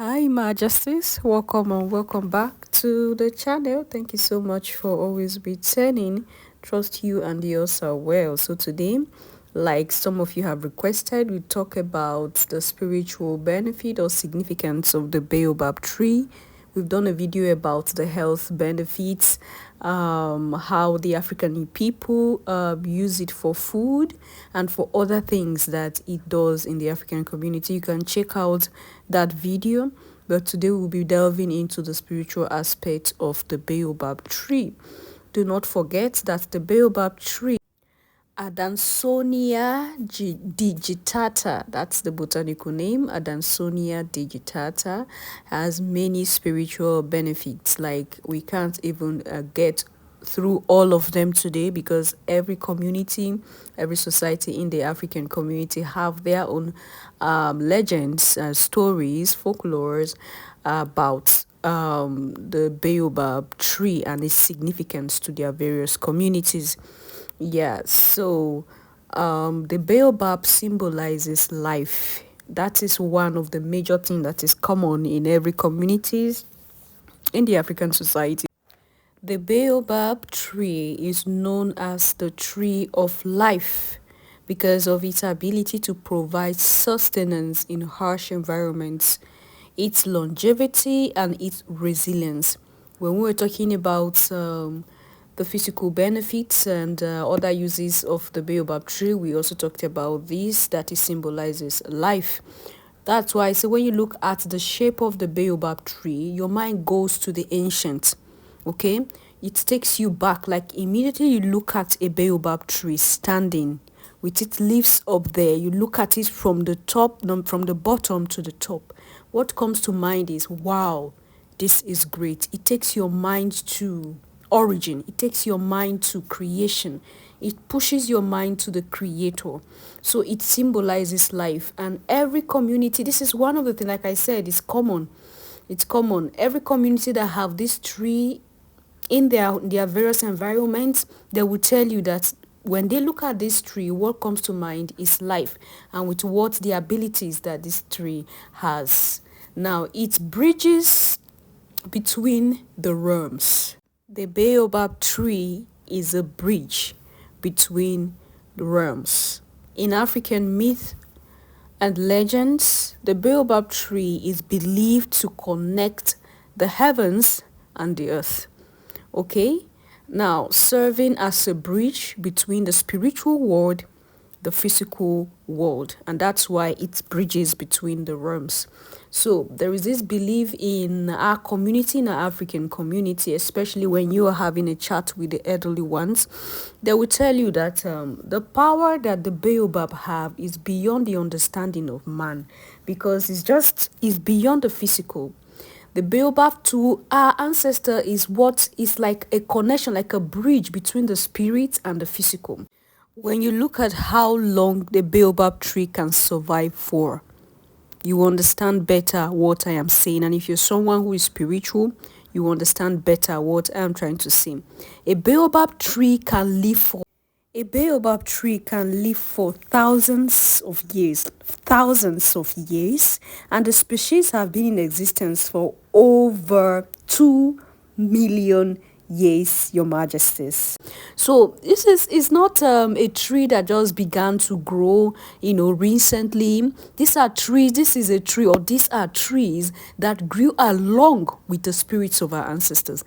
Hi, Majesties. Welcome and welcome back to the channel. Thank you so much for always returning. Trust you and yours are well. So today, like some of you have requested, we talk about the spiritual benefit or significance of the baobab tree. We've done a video about the health benefits, how the African people use it for food and for other things that it does in the African community. You can check out that video, but today we'll be delving into the spiritual aspect of the baobab tree. Do not forget that the baobab tree Adansonia digitata, that's the botanical name. Adansonia digitata has many spiritual benefits. Like we can't even get through all of them today because every community, every society in the African community have their own legends, stories, folklores about the baobab tree and its significance to their various communities. Yeah, so the baobab symbolizes life. That is one of the major things that is common in every communities in the African society. The baobab tree is known as the tree of life because of its ability to provide sustenance in harsh environments, its longevity and its resilience. When we were talking about the physical benefits and other uses of the baobab tree, we also talked about this, that it symbolizes life. That's why I say when you look at the shape of the baobab tree, your mind goes to the ancient. Okay, it takes you back. Like immediately you look at a baobab tree standing with its leaves up there, you look at it from the top, no, from the bottom to the top. What comes to mind is, wow, this is great. It takes your mind to origin, it takes your mind to creation, it pushes your mind to the creator. So it symbolizes life. And every community, this is one of the things, like I said, is common. It's common. Every community that have this tree in their various environments, they will tell you that when they look at this tree, what comes to mind is life, and with what the abilities that this tree has. Now, it bridges between the realms. The baobab tree is a bridge between the realms. In African myth and legends, the baobab tree is believed to connect the heavens and the earth. Okay? Now, serving as a bridge between the spiritual world, the physical world, and that's why it bridges between the realms. So there is this belief in our community, in our African community, especially when you are having a chat with the elderly ones, they will tell you that the power that the baobab have is beyond the understanding of man, because it's beyond the physical. The baobab to our ancestor is what is like a connection, like a bridge between the spirit and the physical. When you look at how long the baobab tree can survive for, you understand better what I am saying. And if you're someone who is spiritual, you understand better what I am trying to say. A baobab tree can live for thousands of years, and the species have been in existence for over 2 million years, your majesties. So this is not a tree that just began to grow recently. These are trees that grew along with the spirits of our ancestors.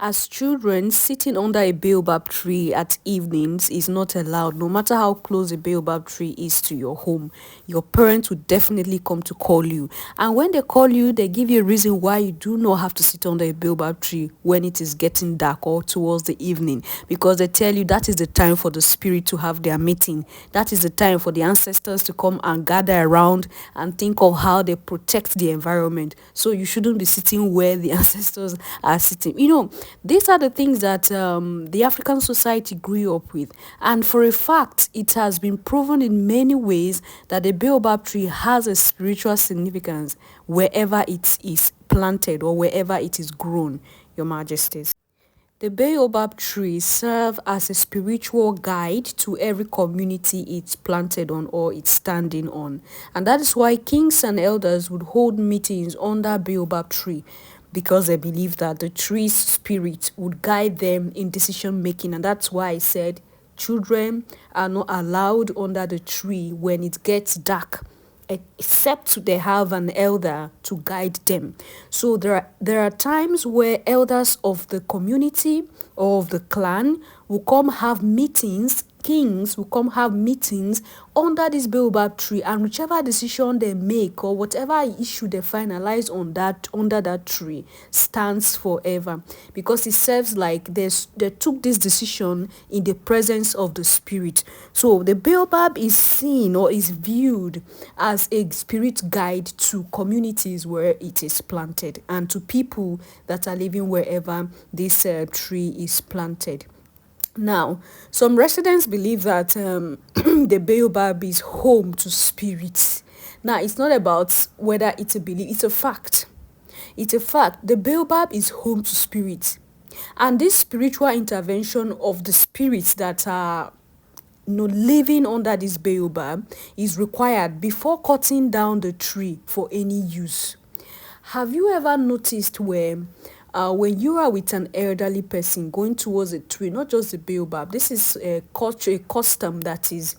As children, sitting under a baobab tree at evenings is not allowed. No matter how close a baobab tree is to your home, your parents would definitely come to call you. And when they call you, they give you a reason why you do not have to sit under a baobab tree when it is getting dark or towards the evening. Because they tell you that is the time for the spirit to have their meeting. That is the time for the ancestors to come and gather around and think of how they protect the environment. So you shouldn't be sitting where the ancestors are sitting. These are the things that the African society grew up with. And for a fact, it has been proven in many ways that the baobab tree has a spiritual significance wherever it is planted or wherever it is grown, your majesties. The baobab tree serves as a spiritual guide to every community it's planted on or it's standing on. And that is why kings and elders would hold meetings under baobab tree, because they believe that the tree's spirit would guide them in decision making. And that's why I said children are not allowed under the tree when it gets dark, except they have an elder to guide them. So there are times where elders of the community or of the clan will come have meetings. Kings will come have meetings under this baobab tree, and whichever decision they make or whatever issue they finalize on that under that tree stands forever, because it serves like they took this decision in the presence of the spirit. So the baobab is seen or is viewed as a spirit guide to communities where it is planted and to people that are living wherever this tree is planted. Now, some residents believe that the baobab is home to spirits. Now, it's not about whether it's a belief, it's a fact. It's a fact. The baobab is home to spirits. And this spiritual intervention of the spirits that are living under this baobab is required before cutting down the tree for any use. Have you ever noticed where when you are with an elderly person going towards a tree, not just the baobab, this is a culture, a custom that is,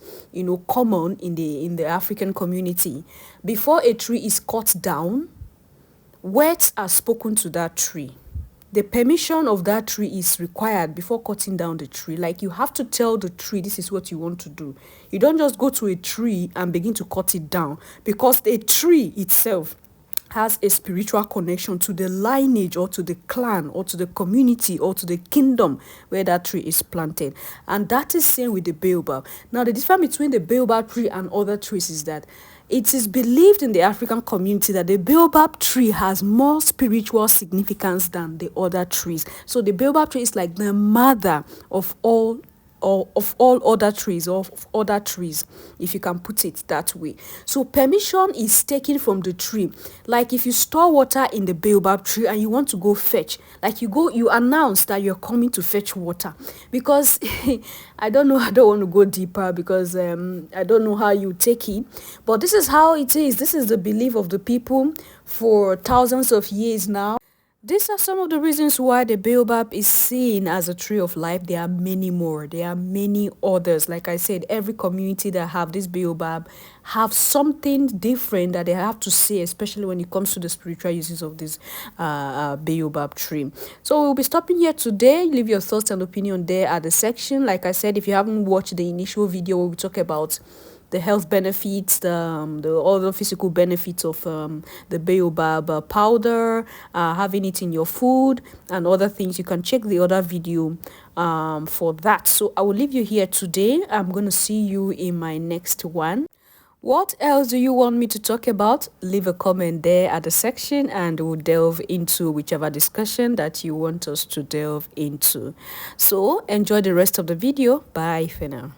common in the African community. Before a tree is cut down, words are spoken to that tree. The permission of that tree is required before cutting down the tree. Like, you have to tell the tree this is what you want to do. You don't just go to a tree and begin to cut it down, because the tree itself has a spiritual connection to the lineage or to the clan or to the community or to the kingdom where that tree is planted. And that is same with the baobab. Now, the difference between the baobab tree and other trees is that it is believed in the African community that the baobab tree has more spiritual significance than the other trees. So the baobab tree is like the mother of all other trees, or of other trees, if you can put it that way. So permission is taken from the tree. Like, if you store water in the baobab tree and you want to go fetch, like you announce that you're coming to fetch water, because I don't want to go deeper, because I don't know how you take it, but this is how it is. This is the belief of the people for thousands of years now. These are some of the reasons why the baobab is seen as a tree of life. There are many more. There are many others. Like I said, every community that have this baobab have something different that they have to say, especially when it comes to the spiritual uses of this baobab tree. So we'll be stopping here today. Leave your thoughts and opinion there at the section. Like I said, if you haven't watched the initial video where we talk about the health benefits, the other physical benefits of the baobab powder, having it in your food, and other things, you can check the other video for that. So I will leave you here today. I'm going to see you in my next one. What else do you want me to talk about? Leave a comment there at the section, and we'll delve into whichever discussion that you want us to delve into. So enjoy the rest of the video. Bye for now.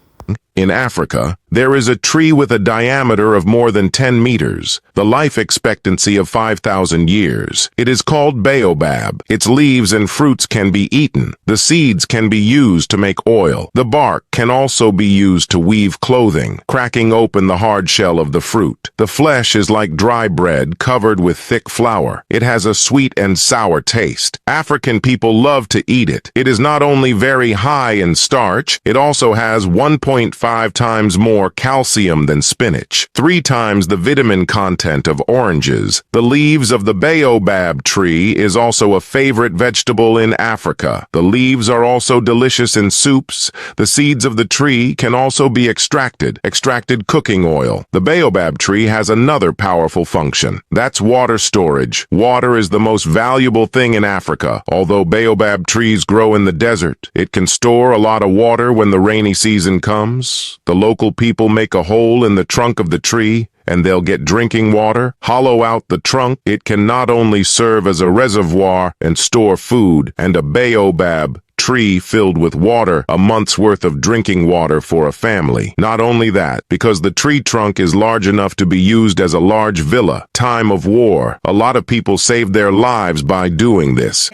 In Africa, there is a tree with a diameter of more than 10 meters, the life expectancy of 5,000 years. It is called baobab. Its leaves and fruits can be eaten. The seeds can be used to make oil. The bark can also be used to weave clothing, cracking open the hard shell of the fruit. The flesh is like dry bread covered with thick flour. It has a sweet and sour taste. African people love to eat it. It is not only very high in starch, it also has 1.5 times more calcium than spinach, 3 times the vitamin content of oranges. The leaves of the baobab tree is also a favorite vegetable in Africa. The leaves are also delicious in soups. The seeds of the tree can also be extracted cooking oil. The baobab tree has another powerful function. That's water storage. Water is the most valuable thing in Africa. Although baobab trees grow in the desert, it can store a lot of water when the rainy season comes. The local people make a hole in the trunk of the tree, and they'll get drinking water. Hollow out the trunk. It can not only serve as a reservoir and store food, and a baobab tree filled with water, a month's worth of drinking water for a family. Not only that, because the tree trunk is large enough to be used as a large villa. Time of war, a lot of people saved their lives by doing this.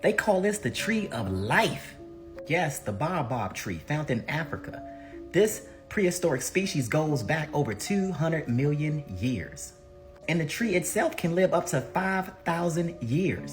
They call this the tree of life. Yes, the baobab tree found in Africa. This prehistoric species goes back over 200 million years. And the tree itself can live up to 5,000 years.